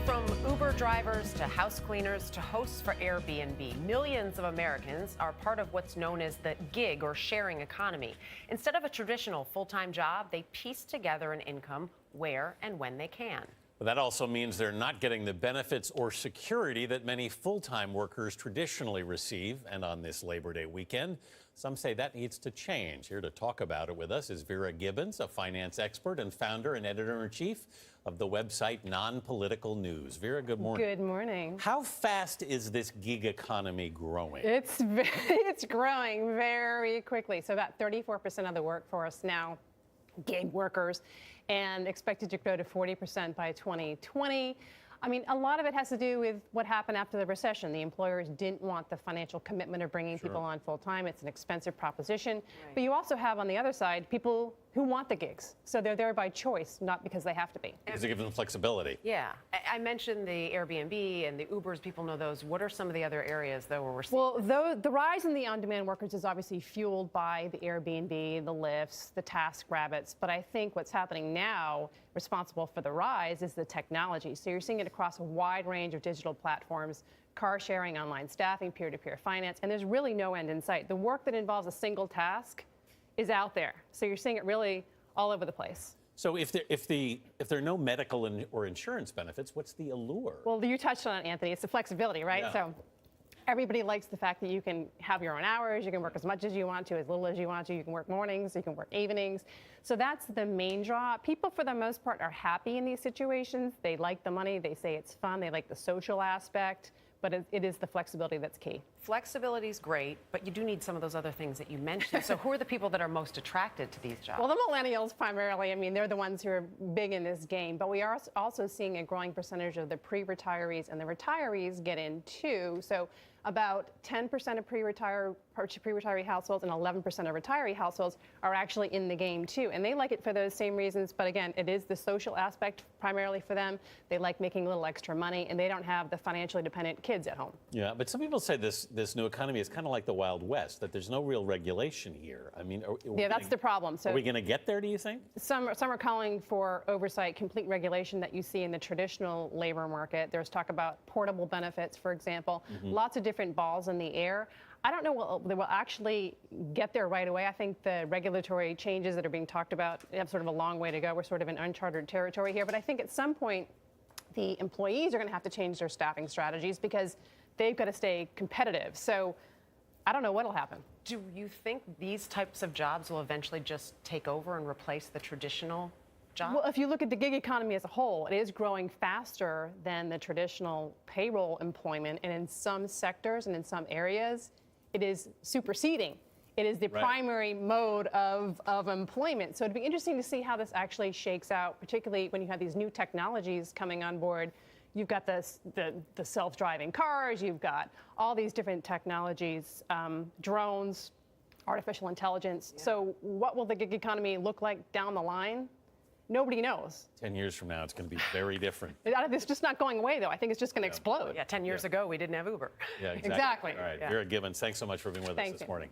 From Uber drivers to house cleaners to hosts for Airbnb, millions of Americans are part of what's known as the gig or sharing economy. Instead of a traditional full-time job, they piece together an income where and when they can. But that also means they're not getting the benefits or security that many full-time workers traditionally receive. And on this Labor Day weekend, some say that needs to change. Here to talk about it with us is Vera Gibbons, a finance expert and founder and editor-in-chief of the website Non-Political News. Vera, good morning. Good morning. How fast is this gig economy growing? It's growing very quickly. So about 34% of the workforce now gig workers, and expected to grow to 40% by 2020. I mean, a lot of it has to do with what happened after the recession. The employers didn't want the financial commitment of bringing people on full time. It's an expensive proposition. Right. But you also have on the other side people who want the gigs. So they're there by choice, not because they have to be. Because it gives them flexibility. Yeah. I mentioned the Airbnb and the Ubers. People know those. What are some of the other areas, though, where we're seeing? Well, the rise in the on-demand workers is obviously fueled by the Airbnb, the Lyfts, the TaskRabbits. But I think what's happening now, responsible for the rise, is the technology. So you're seeing it across a wide range of digital platforms: car sharing, online staffing, peer-to-peer finance, and there's really no end in sight. The work that involves a single task is out there. So you're seeing it really all over the place. So if there are no medical or insurance benefits, what's the allure? Well, you touched on it, Anthony. It's the flexibility, right? Yeah. So everybody likes the fact that you can have your own hours, you can work as much as you want to, as little as you want to, you can work mornings, you can work evenings. So that's the main draw. People, for the most part, are happy in these situations. They like the money, they say it's fun, they like the social aspect, but it is the flexibility that's key. Flexibility is great, but you do need some of those other things that you mentioned. So who are the people that are most attracted to these jobs? Well, the millennials primarily. I mean, they're the ones who are big in this game. But we are also seeing a growing percentage of the pre-retirees and the retirees get in too. So about 10% of pre-retiree households and 11% of retiree households are actually in the game too. And they like it for those same reasons. But again, it is the social aspect primarily for them. They like making a little extra money, and they don't have the financially dependent kids at home. Yeah, but some people say this new economy is kind of like the Wild West, that there's no real regulation here. I mean, that's the problem. So are we going to get there, do you think? Some are calling for oversight, complete regulation that you see in the traditional labor market. There's talk about portable benefits, for example. Lots of different balls in the air. I don't know they will actually get there right away. I think the regulatory changes that are being talked about have sort of a long way to go. We're sort of in uncharted territory here. But I think at some point, the employees are going to have to change their staffing strategies because they've got to stay competitive. So I don't know what'll happen. Do you think these types of jobs will eventually just take over and replace the traditional job? Well, if you look at the gig economy as a whole, it is growing faster than the traditional payroll employment. And in some sectors and in some areas, it is superseding. It is the primary mode of employment. So it'd be interesting to see how this actually shakes out, particularly when you have these new technologies coming on board. You've got the self-driving cars, you've got all these different technologies, drones, artificial intelligence. Yeah. So what will the gig economy look like down the line? Nobody knows. 10 years from now, it's going to be very different. It's just not going away, though. I think it's just going to explode. Yeah, 10 years ago, we didn't have Uber. Yeah, exactly. Exactly. All right, Vera Gibbons, thanks so much for being with us this morning.